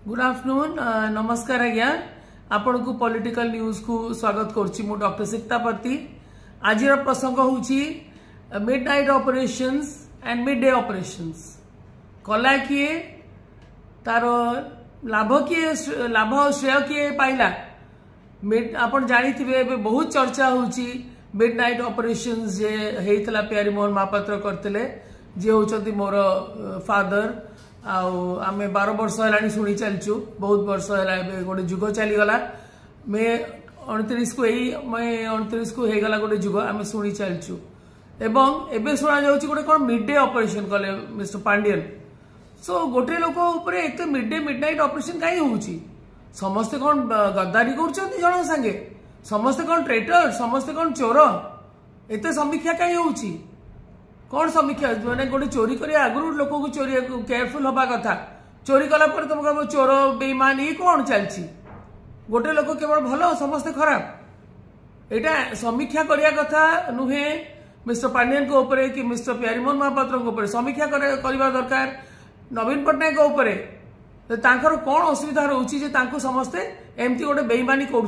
Good afternoon नमस्कार आज्ञा आपण को पॉलिटिकल न्यूज को स्वागत करुच्ची मु डॉक्टर सिक्तापति। आज प्रसंग होची midnight operations and mid day operations कला किए तार लाभ किए लाभ और श्रेय किए पाइला आपण जानी बहुत चर्चा होची मिडनाइट ऑपरेशंस जे हेतला प्यारी मोहन महापात्र करते जे होचंती मोर फादर आमे 12 वर्ष है शुणी चलचु बहुत वर्ष है गोटे जुग चलीगला मे 29 को मे 29 को होगला गोटे जुग आम शुणी चलचु एवं एबे शुणा जाउची गोटे कौन मिड डे ऑपरेशन कले मिस्टर पांडियन। सो गोटे लोक ऊपर एत मिड डे मिडनाइट ऑपरेशन कहीं होउची समस्ते कौन गद्दारी कर जन संगे समस्ते कौन ट्रेटर समस्ते कौन चोर एत समीक्षा कहीं होउची कौन समीक्षा मैंने गोटे चोरी कर आगु लोक को चोरी केयरफुल हवा कथा चोरी कला तुम कह चोर बेईमान ये कौन चलती गोटे लोक केवल भल समस्ते खराब यहाँ समीक्षा करने कथा नुहे मिस्टर पांडियन को ऊपर कि मिस्टर प्यारीमोहन महापात्र समीक्षा करवा दरकार नवीन पट्टनायक उपरे कौन असुविधा रोचे समस्ते एमती गोटे बेईमानी कर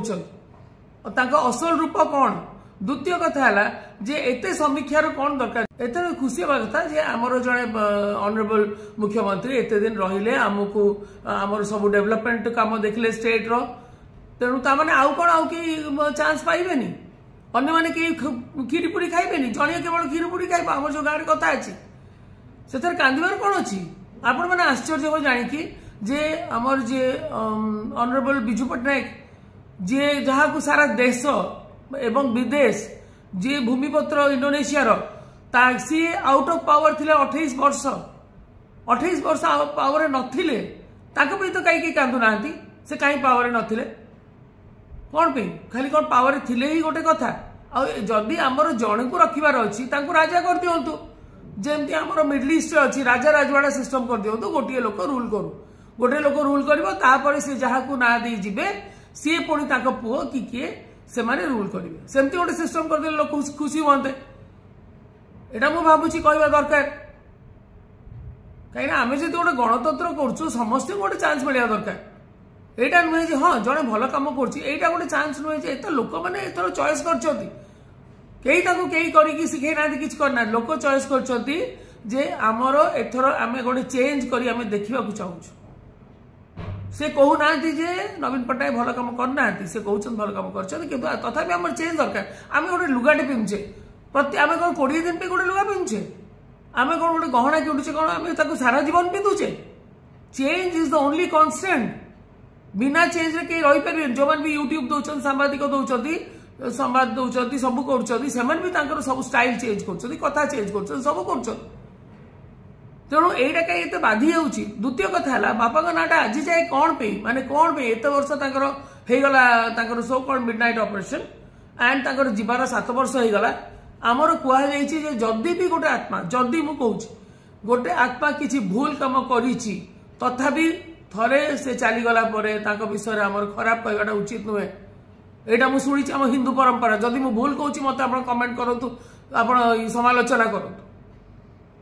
असल रूप कौन। द्वितीय कथा है जे एते समीक्षार कौन दरकार एते खुशी हवा कथा जे आमर जड़े ऑनरेबल मुख्यमंत्री एते दिन रहिले आमको आमर सब डेवलपमेंट काम देखले स्टेट रो तेणु ताने आउ कौन आउ कि चांस पाइबेनी अन्य माने कि खीरी पूरी खाइबेनी जड़िए केवल खीरी पूरी खाइब आम जो गाँव कथा अच्छी से कांदार कौन अच्छी आपण मैंने आश्चर्य हो जाणी जे आमर जे ऑनरेबल बिजू पट्टनायक जे जहाँ को सारा देश एवं विदेश जी भूमिपत्र इंडोनेशिया सी आउट ऑफ पावर थिले 28 वर्ष पावर नथिले तो कहीं कांदु ना से कहीं पावर नथिले कौन पे खाली कौन पावर थिले ही गोटे कथा जदि आमर जन को रखिबार अच्छी राजा कर दिंतु जमती आमर मिडल ईस्ट अच्छी राजा राजवाड़ा सिस्टम कर दिंतु गोटे लोक रूल करू गोटे लोक रूल कर जहाँ को ना दे जीवे सी पुणी पुओ कि किए से माने रूल करेंगे सेमती गोटे सिस्टम करदे लोक खुशी हमें यहाँ मुझे भावुची कहवा दरकार कहीं आम जो गोटे गणतंत्र करुँ समस्त गोटे चांस मिलवा दरकार यहाँ नुहे हाँ जड़े भल कम करा गोटे चांस नुहे एत लोक मैंने एथर चॉइस कर शिखे ना कि करना लोक चॉइस कर आमर एथर आम गोटे चेंज कर देखा चाहूँ से कहूना जे नवीन पट्टनायक भल कम करना से कहते भल कम कर तथापि आम चेंज दरकार आम गोटे लुगाटे पिंधुचे प्रति आम कौन 20 दिन पे गोटे लुगा पिंधुचे आम कौन गोटे गहना किणुचे कौन आम सारा जीवन पिंधुचे change is the only constant बिना चेंज रे कहीं रही पारे जो मैंने भी यूट्यूब दौरान सांबादिक दौरान संवाद दौरान सब कर सब स्टाइल चेंज कर कथा चेंज कर सब कर तेणु यहीटा कहीं एत बाधि जाऊँगी। द्वितीय कथा है बापा नाटा आज जाए कौन पे माने कौन पे एत वर्ष होगला so called midnight operation and जीवार 7 वर्ष होगला आमर कहुई जदि भी गोटे आत्मा जदि मु कहूँ गोटे आत्मा किसी भूल कम करी तथापि थरे से चलीगला विषय आमर खराब कहवाटा उचित नुहे यहाँ मुझे शुणी आम हिंदू परंपरा जदि मु भूल कहूँ मत आप कमेंट करूँ आप समालोचना करूँ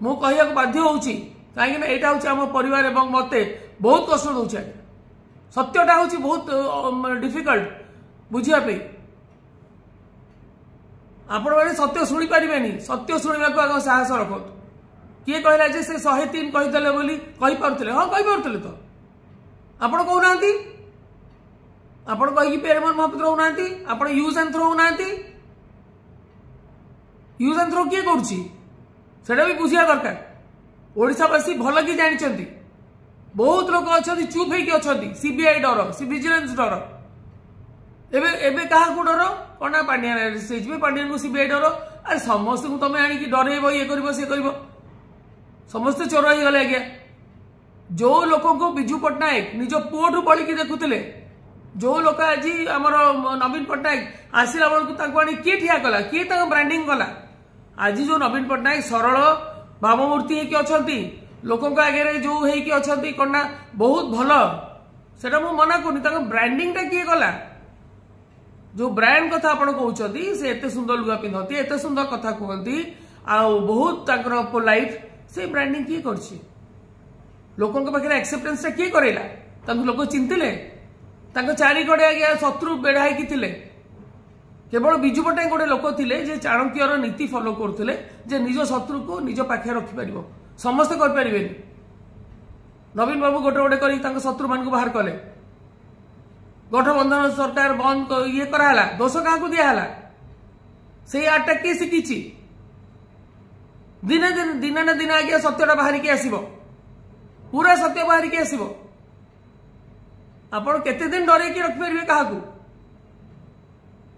मु कह बाध्य होची कहीं यहाँ हूँ आम परिवार एवं मते बहुत कष्ट दूसरे सत्यटा हूँ बहुत डिफिकल्ट बुझापी आपण मैंने सत्य शुणी पारे सत्य शुणा को आग साहस रखु किए कहला जे से 103 कहीदेले बोली कही पारुथिले हाँ कही पारुथिले तो आपण कहूना आपण कहीं प्यारीमोहन महापात्र होना आपण यूज एंड थ्रो होना यूज एंड थ्रो किए करुच्ची सेटा भी बुझा दरकार ओडिशावासी भल कि जानते बहुत लोग अच्छा चुप होती सीबीआई डर सी विजिलेंस डर एबे क्या डर कौन ना पांडियन पांडियन को सीबीआई डर अरे समस्त को तुम आनिक डरब ये कर सी कर समस्ते चोर हो गले आज्ञा जो लोक को बिजू पट्टनायक निज पुओठू बलिकी देखुले जो लोक आज आमर नवीन पट्टनायक आसला बेलू किए ठिया कला किए ब्रांडिंग कला आज जो नवीन पट्टनायक सरल भावमूर्ति होती अच्छा लोकों आगे जो होती कौन बहुत भल से मना कर ब्रांडिंग किए कला जो ब्रांड कथा आप कहते से एत सुंदर लुगा पिंधती एत सुंदर कथा कहती आ बहुत पोलाइट से ब्रांडिंग किए कर लोकों पाखे एक्सेप्टेंस किए करेला लोक चिंतिले चारिकड़े आज्ञा शत्रु बेढ़ाई थिले केवल विजु पट्टनायक गोटे लोक थिले जे चाणक्यर नीति फॉलो करथिले जे निज शत्रु को निज पाखे रखि परिबो समस्त कर परिबेनी नवीन बाबू गोटे गोटे करी तांको शत्रु मान को बाहर कले गठबंधन सरकार बंद ये कराला दोष क्या दिहला से आर्टा किए शिखी दिने दिने ना दिन आज्ञा सत्यटा बाहर की आसब पूरा सत्य बाहर की आसब आपण केते दिन डरे की रखिपारे क्या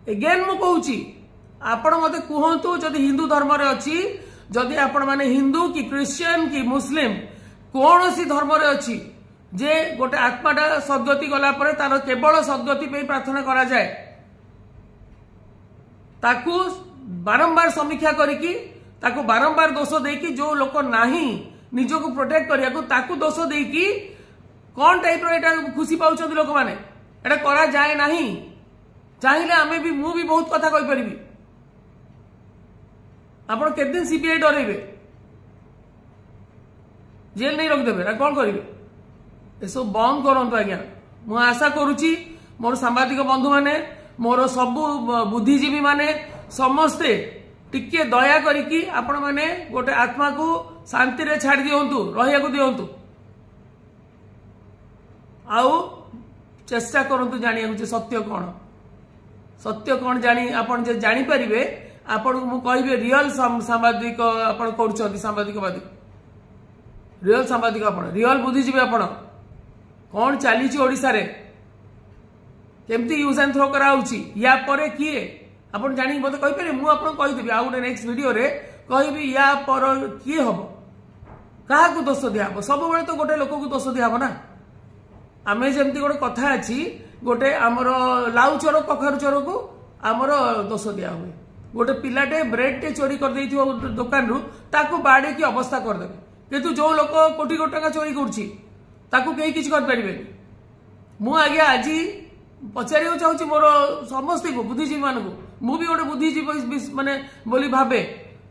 एगेन मु कहूची आपण मते कहतु जदि हिंदू धर्म रे अछि जदि आपण माने हिंदू कि क्रिश्चियन कि मुस्लिम कौन सी धर्म रे अछि जे गोटे आत्माटा सद्गति गला परे तार केवल सद्गति पे प्रार्थना करा जाए ताकू बारंबार समीक्षा करिकी ताकू बारंबार दोष देकी जो लोक नाही निजो को प्रोटेक्ट करिया को ताकू दोष देकी कौन टाइप रो एटा खुशी पाउछन लोक माने एटा करा जाए नाही चाहिए आमे भी मु भी बहुत कथा कहि परिबी आपण केते दिन सीबीआई डरेबे जेल नहीं रख देबे ना कौन करिवे ए सब बंद करंतु आज्ञा मु आशा करूची मोर सांबादिक बंधु माने मोर सब बुद्धिजीवी माने समस्ते टिके दया करिकी आपण माने गोटे आत्मा को शांति रे छाड़ दियंतु रहिया को दियंतु आउ चेष्टा करंतु जानिया जे सत्य कौन जानी आपण जे जानि परिबे आपण मु कहबे रियल सांबादिक आपण करूछथि सांबादिकवादी रियल सांबादिक आपण रियल बुद्धिजीवी आपण कौन चली ओडिशा रे केमती यूज एंड थ्रो करा या परे किए आपण जानी मते कहि पारे मु आपण कहि देबी आ गोटे नेक्स्ट वीडियो रे कहबी या पर किए हबो काहा को दोष दिया हबो सब बेले तो गोटे लोक को दोष दिया हबो ना आमे जेमती गोटे कथा अछि गोटे आमर लाउ चोर कखारु चोर को आमर दोष दिया हुए गोटे पिलाटे ब्रेड टे चोरी कर देइथिबो दुकान रु ताकू बाडे की अवस्था कर देबे किंतु जो लोक कोटी कोटी टका चोरी करछि ताकू केही किछ कर परिबेनी मु आज्ञा आज पचारियो चाहूची मोर समस्त को बुद्धिजीवी मान को मु भी गोटे बुद्धिजीवी माने बोली भाबे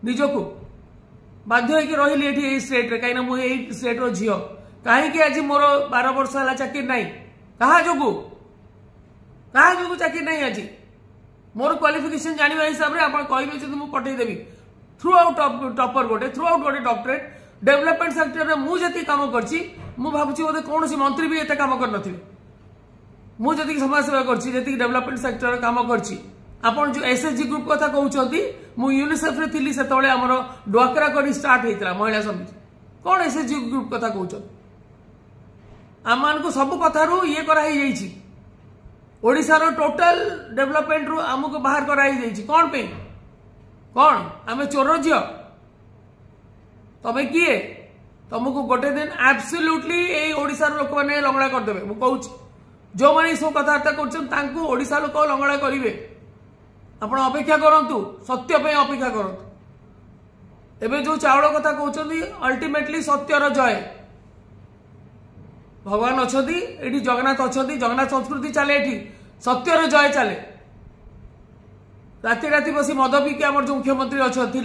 निजको बाध्य होइके रहिली एठी ए स्टेट रे काइना मु ए स्टेट रो झियो काहे कि आज मोर 12 वर्ष हला चाकरी नाही कहा जोगु चाकरी नहीं आज मोर क्वालिफिकेशन जानिबा हिसाब रे आपण कहबे जे मु पठै देबी थ्रू आउट टॉपर गोटे थ्रू आउट गोटे डॉक्टरेट डेवलपमेंट सेक्टर रे मु जति काम करछि मु भाबुछि बोधे कौन सी मंत्री भी एते काम कर नथिबे मु जति समाज सेवा करछि जति डेवलपमेंट सेक्टर रे काम करछि आपण जो एसएचजी ग्रुप कथा कहउछथि मु यूनिसेफ रे थिली सेतोळे हमर डोकरा करी स्टार्ट हेतला महिला समिति कौन एसएचजी ग्रुप कथा कहउछथि आमान को सब कथा रु ये करा ही जाईछि ओडिसा रो टोटल डेवलपमेंट रु हमको बाहर करा ही जाईछि कौन पे कौन आमे चोर जियो तबे किए तुमको गोटे दिन एब्सोल्युटली ए ओडिसा रो लोक माने लंगड़ा कर देबे मु कहउछि जो माने सो कथार्ता करछन तांको ओडिसा लोक लंगड़ा करिवे आपण अपेक्षा करंतु सत्य पे अपेक्षा करंतु एबे जो चावल कथा कहउछन अल्टीमेटली सत्य रो जय भगवान अच्छी एटी जगन्नाथ अच्छा जगन्नाथ संस्कृति चले एटी सत्यर जय चले राति राति बसी मद पीके आम जो मुख्यमंत्री अच्छे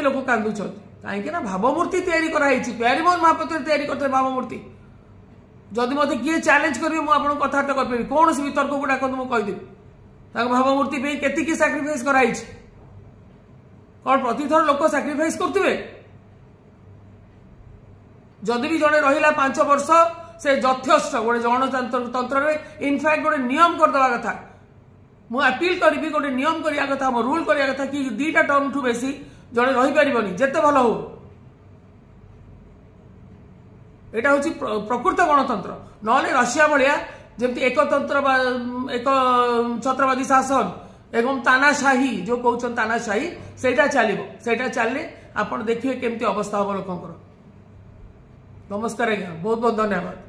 लोक कांदुच कहीं भावमूर्ति तैयारी कराई प्यारीमोहन महापात्र तैयारी करते भावमूर्ति जदि मत किए चैलेंज करेंगे मुझे कथबार्ता करें कौन सी वितर्क को डाक मुझे कहीदेवी भावमूर्ति पे केतिकी सैक्रिफाइस कराई कौन प्रतिथर लोक सैक्रिफाइस करते जदि भी जड़े रहा 5 वर्ष से यथेष्ट गोटे गणतंत्र में इनफैक्ट गोटे नियम करदे कथा मु अपील करी गोटे नियम करिया कथा रूल करिया कथा कि 2टा टर्म ठू बेसी जड़े रही पारिबनी जेते भल हो एटा होची प्रकृत गणतंत्र नले रशिया भलिया जेमति एकतंत्र एक छत्रवादी शासन एवं तानाशाही जो कहउछन तानाशाही सेटा चलिबो सेटा चलले आपण देखिए केमती अवस्था हो लोकंकर नमस्कार आज्ञा बहुत बहुत धन्यवाद।